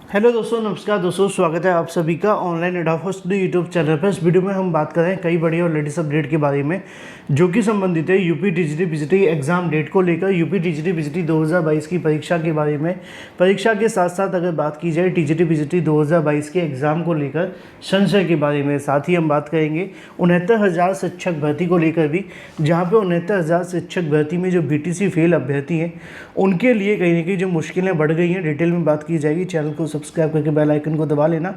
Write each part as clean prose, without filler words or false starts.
Hello दोस्तों, नमस्कार दोस्तों, स्वागत है आप सभी का ऑनलाइन एडाफो स्टडी यूट्यूब चैनल पर। इस वीडियो में हम बात कर रहे हैं कई बड़ी और लेटेस्ट अपडेट के बारे में जो कि संबंधित है UP TGT PGT exam date को लेकर। यूपी टीजीटी पीजीटी 2022 की परीक्षा के बारे में, परीक्षा के साथ साथ अगर बात की जाए टीजीटी पीजीटी 2022 के एग्जाम को लेकर संशय के बारे में। साथ ही हम बात करेंगे 69,000 शिक्षक भर्ती को लेकर भी, जहाँ पे 69,000 शिक्षक भर्ती में जो बीटीसी फेल अभ्यर्थी हैं उनके लिए कहीं ना कहीं जो मुश्किलें बढ़ गई हैं, डिटेल में बात की जाएगी। चैनल को सब्सक्राइब करके बेल आइकन को दबा लेना,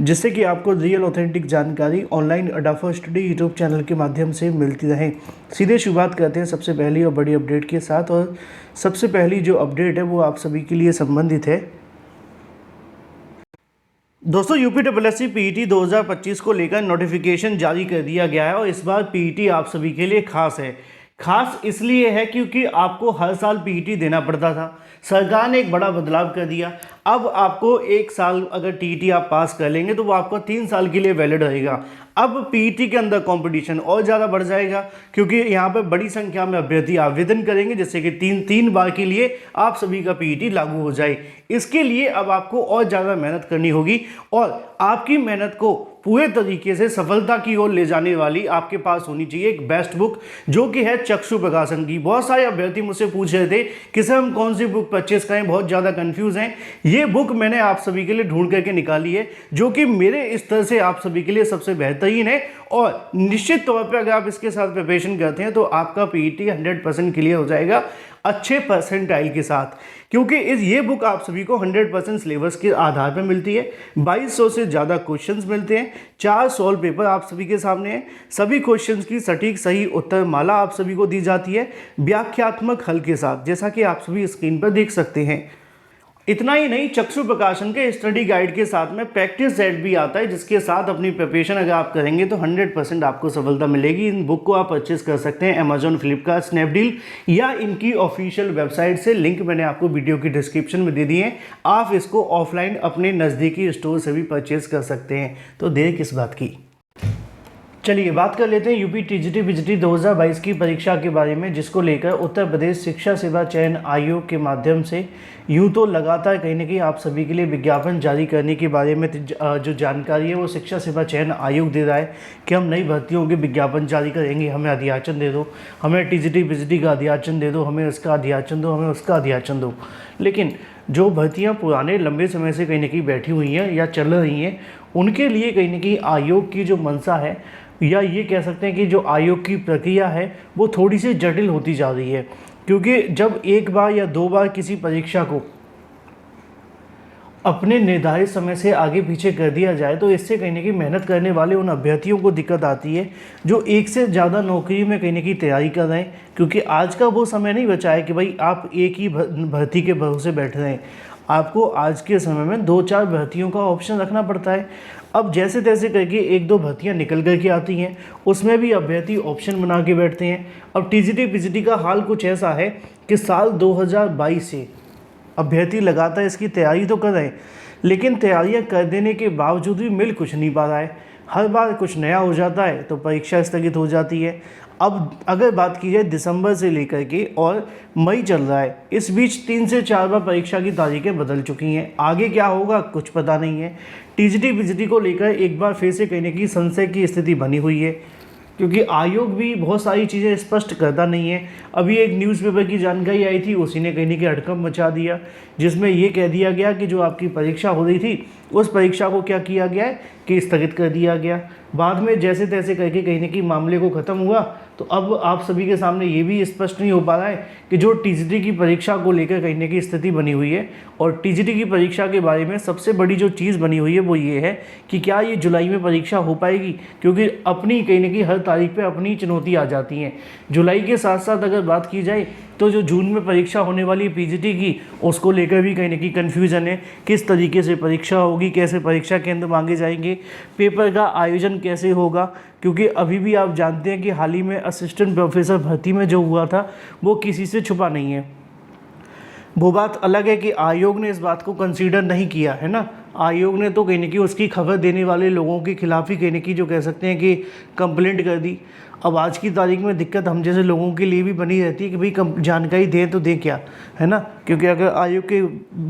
जिससे कि आपको रियल ऑथेंटिक जानकारी ऑनलाइन एडाफो स्टडी यूट्यूब चैनल के माध्यम से मिलती रहे। सीधे शुरुआत करते हैं सबसे पहली और बड़ी अपडेट के साथ। और सबसे पहली जो अपडेट है वो आप सभी के लिए संबंधित है। दोस्तों, यूपीएससी पीईटी 2025 को लेकर नोटिफिकेशन जारी कर दिया गया है और इस बार पीईटी आप सभी के लिए खास है। खास इसलिए है क्योंकि आपको हर साल पीईटी देना पड़ता था। सरकार ने एक बड़ा बदलाव कर दिया। अब आपको एक साल अगर टीईटी आप पास कर लेंगे तो वो आपको 3 साल के लिए वैलिड रहेगा। अब पीईटी के अंदर कंपटीशन और ज़्यादा बढ़ जाएगा क्योंकि यहाँ पर बड़ी संख्या में अभ्यर्थी आवेदन करेंगे, जिससे कि तीन बार के लिए आप सभी का पीईटी लागू हो जाए। इसके लिए अब आपको और ज़्यादा मेहनत करनी होगी और आपकी मेहनत को पूरे तरीके से सफलता की ओर ले जाने वाली आपके पास होनी चाहिए एक बेस्ट बुक, जो कि है चक्षु प्रकाशन की। बहुत सारे अभ्यर्थी मुझसे पूछ रहे थे कि सर हम कौन सी बुक परचेस करें, बहुत ज़्यादा कंफ्यूज हैं। ये बुक मैंने आप सभी के लिए ढूंढ करके निकाली है, जो कि मेरे स्तर से आप सभी के लिए सबसे बेहतरीन है। और निश्चित तौर पर अगर आप इसके साथ प्रिपरेशन करते हैं तो आपका पीईटी 100% क्लियर हो जाएगा अच्छे परसेंटाइल के साथ, क्योंकि ये बुक आप सभी को 100% सिलेबस के आधार पर मिलती है। 2200 से ज़्यादा क्वेश्चंस मिलते हैं, 4 सॉल्व पेपर आप सभी के सामने हैं। सभी क्वेश्चंस की सटीक सही उत्तर माला आप सभी को दी जाती है व्याख्यात्मक हल के साथ, जैसा कि आप सभी स्क्रीन पर देख सकते हैं। इतना ही नहीं, चक्षु प्रकाशन के स्टडी गाइड के साथ में प्रैक्टिस सेट भी आता है, जिसके साथ अपनी प्रिपरेशन अगर आप करेंगे तो 100% आपको सफलता मिलेगी। इन बुक को आप परचेस कर सकते हैं अमेजॉन, फ्लिपकार्ट, स्नैपडील या इनकी ऑफिशियल वेबसाइट से। लिंक मैंने आपको वीडियो की डिस्क्रिप्शन में दे दी है। आप इसको ऑफलाइन अपने नज़दीकी स्टोर से भी परचेस कर सकते हैं, तो देर किस बात की। चलिए बात कर लेते हैं यूपी टीजीटी पीजीटी 2022 की परीक्षा के बारे में, जिसको लेकर उत्तर प्रदेश शिक्षा सेवा चयन आयोग के माध्यम से यूँ तो लगातार कहीं ना कहीं आप सभी के लिए विज्ञापन जारी करने के बारे में जो जानकारी है वो शिक्षा सेवा चयन आयोग दे रहा है कि हम नई भर्तियों के विज्ञापन जारी करेंगे, हमें अध्याचन दे दो, हमें टीजीटी पीजीटी का अध्याचन दे दो, हमें इसका अध्याचन दो, हमें उसका अध्याचन दो। लेकिन जो भर्तियाँ पुराने लंबे समय से कहीं ना कहीं बैठी हुई हैं या चल रही हैं, उनके लिए कहीं ना कहीं आयोग की जो मंशा है, या ये कह सकते हैं कि जो आयोग की प्रक्रिया है वो थोड़ी सी जटिल होती जा रही है। क्योंकि जब एक बार या 2 बार किसी परीक्षा को अपने निर्धारित समय से आगे पीछे कर दिया जाए तो इससे कहीं ना कहीं मेहनत करने वाले उन अभ्यर्थियों को दिक्कत आती है जो एक से ज़्यादा नौकरी में कहीं ना कहीं तैयारी कर रहे हैं। क्योंकि आज का वो समय नहीं बचा है कि भाई आप एक ही भर्ती के भरोसे बैठ रहे हैं। आपको आज के समय में 2-4 भर्तियों का ऑप्शन रखना पड़ता है। अब जैसे तैसे करके 1-2 भर्तियाँ निकल करके आती हैं, उसमें भी अभ्यर्थी ऑप्शन बना के बैठते हैं। अब टीजीटी पीजीटी का हाल कुछ ऐसा है कि साल 2022 से अभ्यर्थी लगातार इसकी तैयारी तो कर रहे हैं, लेकिन तैयारियां कर देने के बावजूद भी मिल कुछ नहीं पा रहा है। हर बार कुछ नया हो जाता है तो परीक्षा स्थगित हो जाती है। अब अगर बात की जाए दिसंबर से लेकर के और मई चल रहा है, इस बीच 3 से 4 बार परीक्षा की तारीखें बदल चुकी हैं। आगे क्या होगा कुछ पता नहीं है। टीजीटी पीजीटी को लेकर एक बार फिर से कहीं ना कहीं संशय की स्थिति बनी हुई है, क्योंकि आयोग भी बहुत सारी चीज़ें स्पष्ट करता नहीं है। अभी एक न्यूज़पेपर की जानकारी आई थी, उसी ने कहीं ना कहीं हड़कंप मचा दिया, जिसमें ये कह दिया गया कि जो आपकी परीक्षा हो रही थी उस परीक्षा को क्या किया गया है कि स्थगित कर दिया गया। बाद में जैसे तैसे करके कहीं ना कहीं मामले को ख़त्म हुआ। तो अब आप सभी के सामने ये भी स्पष्ट नहीं हो पा रहा है कि जो टीजीटी की परीक्षा को लेकर कहीं ना कहीं स्थिति बनी हुई है, और टीजीटी की परीक्षा के बारे में सबसे बड़ी जो चीज़ बनी हुई है वो ये है कि क्या ये जुलाई में परीक्षा हो पाएगी, क्योंकि अपनी कहीं ना कहीं हर तारीख पे अपनी चुनौती आ जाती हैं। जुलाई के साथ साथ अगर बात की जाए तो जो जून में परीक्षा होने वाली है पीजीटी की, उसको लेकर भी कहीं ना कहीं कन्फ्यूज़न है। किस तरीके से परीक्षा होगी, कैसे परीक्षा केंद्र मांगे जाएंगे, पेपर का आयोजन कैसे होगा, क्योंकि अभी भी आप जानते हैं कि हाल ही में असिस्टेंट प्रोफेसर भर्ती में जो हुआ था वो किसी से छुपा नहीं है। वो बात अलग है कि आयोग ने इस बात को कंसीडर नहीं किया है ना। आयोग ने तो कहीं ना कहीं उसकी खबर देने वाले लोगों के खिलाफ ही कहीं ना कहीं जो कह सकते हैं कि कंप्लेंट कर दी। अब आज की तारीख में दिक्कत हम जैसे लोगों के लिए भी बनी रहती है कि भाई कम जानकारी दें तो दें क्या, है ना, क्योंकि अगर आयोग के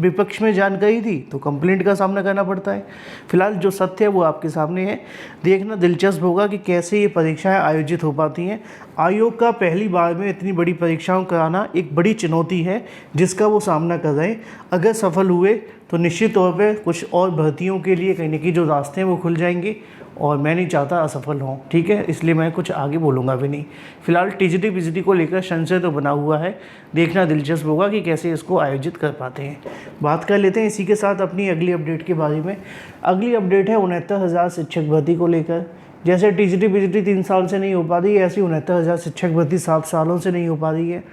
विपक्ष में जानकारी दी तो कंप्लेंट का सामना करना पड़ता है। फिलहाल जो सत्य है वो आपके सामने है। देखना दिलचस्प होगा कि कैसे ये परीक्षाएं आयोजित हो पाती हैं। आयोग का पहली बार में इतनी बड़ी परीक्षाओं कराना एक बड़ी चुनौती है जिसका वो सामना कर रहे हैं। अगर सफल हुए तो निश्चित तौर पर कुछ और भर्तियों के लिए कहीं ना कहीं जो रास्ते हैं वो खुल जाएंगे, और मैं नहीं चाहता असफल हों, ठीक है, इसलिए मैं कुछ आगे बोलूँगा भी नहीं। फिलहाल टीजीटी पीजीटी को लेकर संशय तो बना हुआ है, देखना दिलचस्प होगा कि कैसे इसको आयोजित कर पाते हैं। बात कर लेते हैं इसी के साथ अपनी अगली अपडेट के बारे में। अगली अपडेट है 69,000 शिक्षक भर्ती को लेकर। जैसे टीजीटी पीजीटी 3 साल से नहीं हो पा रही है, ऐसी 69,000 शिक्षक भर्ती 7 सालों से नहीं हो पा रही है,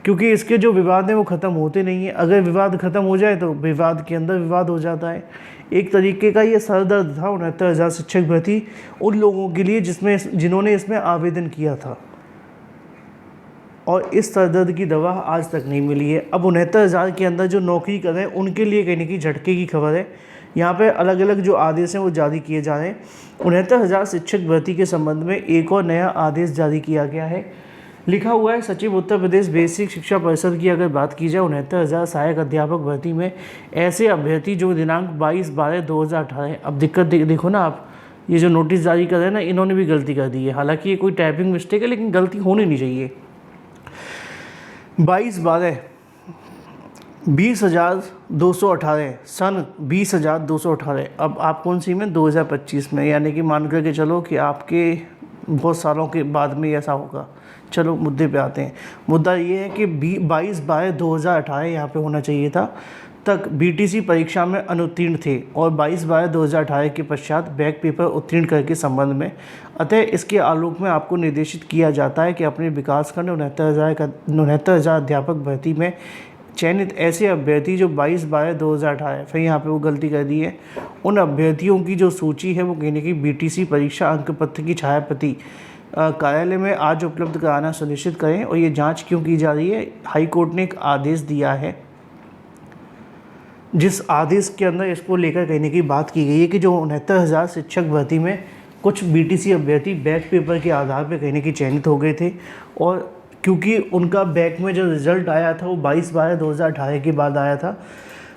क्योंकि इसके जो विवाद हैं वो ख़त्म होते नहीं हैं। अगर विवाद ख़त्म हो जाए तो विवाद के अंदर विवाद हो जाता है। एक तरीके का ये सरदर्द था 69,000 शिक्षक भर्ती उन लोगों के लिए जिन्होंने इसमें आवेदन किया था, और इस सरदर्द की दवा आज तक नहीं मिली है। अब 69,000 के अंदर जो नौकरी कर रहे हैं उनके लिए कहीं ना कहीं झटके की खबर है। यहाँ पे अलग अलग जो आदेश हैं वो जारी किए जा रहे हैं। 69,000 शिक्षक भर्ती के संबंध में एक और नया आदेश जारी किया गया है। लिखा हुआ है, सचिव उत्तर प्रदेश बेसिक शिक्षा परिषद की अगर बात की जाए 69,000 सहायक अध्यापक भर्ती में ऐसे अभ्यर्थी जो दिनांक 22/12/2018, अब दिक्कत देखो ना आप, ये जो नोटिस जारी कर रहे हैं ना, इन्होंने भी गलती कर दी है। हालांकि ये कोई टाइपिंग मिस्टेक है लेकिन गलती होनी नहीं चाहिए। 22/12/2018 सन 20,218। अब आप कौन सी में, 2025 में, यानी कि मान करके चलो कि आपके बहुत सालों के बाद में ऐसा होगा। चलो मुद्दे पे आते हैं। मुद्दा ये है कि 22/12/2018 यहाँ पे होना चाहिए था, तक बीटीसी परीक्षा में अनुत्तीर्ण थे और 22/12/2018 के पश्चात बैक पेपर उत्तीर्ण करके संबंध में, अतः इसके आलोक में आपको निर्देशित किया जाता है कि अपने विकासखंड 69,000 अध्यापक भर्ती में चयनित ऐसे अभ्यर्थी जो 22/12/2018, फिर यहाँ पे वो गलती कर दी है, उन अभ्यर्थियों की जो सूची है वो कहने की बीटीसी परीक्षा अंक पत्र की छायाप्रति कार्यालय में आज उपलब्ध कराना सुनिश्चित करें। और ये जांच क्यों की जा रही है, हाई कोर्ट ने एक आदेश दिया है, जिस आदेश के अंदर इसको लेकर कहने की बात की गई है कि जो 69,000 शिक्षक भर्ती में कुछ बीटीसी अभ्यर्थी बैक पेपर के आधार पर कहने की चयनित हो गए थे, और क्योंकि उनका बैक में जो रिज़ल्ट आया था वो 22/12/2018 के बाद आया था,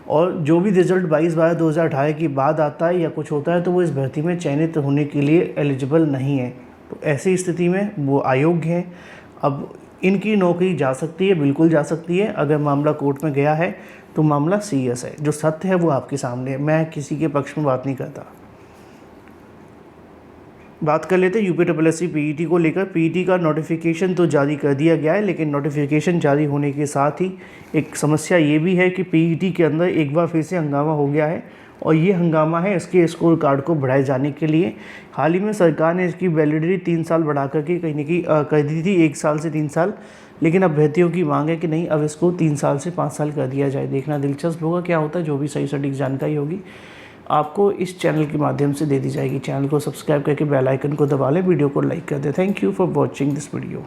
और जो भी रिज़ल्ट 22/12/2018 के बाद आता है या कुछ होता है तो वो इस भर्ती में चयनित होने के लिए एलिजिबल नहीं है। तो ऐसी स्थिति में वो अयोग्य हैं। अब इनकी नौकरी जा सकती है, बिल्कुल जा सकती है। अगर मामला कोर्ट में गया है तो मामला सीरियस है। जो सत्य है वो आपके सामने है, मैं किसी के पक्ष में बात नहीं करता। बात कर लेते हैं यूपीएससी पीईटी को लेकर। पीईटी का नोटिफिकेशन तो जारी कर दिया गया है, लेकिन नोटिफिकेशन जारी होने के साथ ही एक समस्या ये भी है कि पीईटी के अंदर एक बार फिर से हंगामा हो गया है, और ये हंगामा है इसके स्कोर कार्ड को बढ़ाए जाने के लिए। हाल ही में सरकार ने इसकी वैलिडिटी 3 साल बढ़ा करके कहीं ना कहीं कर दी थी, 1 साल से 3 साल, लेकिन अभ्यर्थियों की मांग है कि नहीं, अब इसको 3 साल से 5 साल कर दिया जाए। देखना दिलचस्प होगा क्या होता है। जो भी सही सटीक जानकारी होगी आपको इस चैनल के माध्यम से दे दी जाएगी। चैनल को सब्सक्राइब करके बेल आइकन को दबा लें, वीडियो को लाइक कर दें। Thank you for watching this video.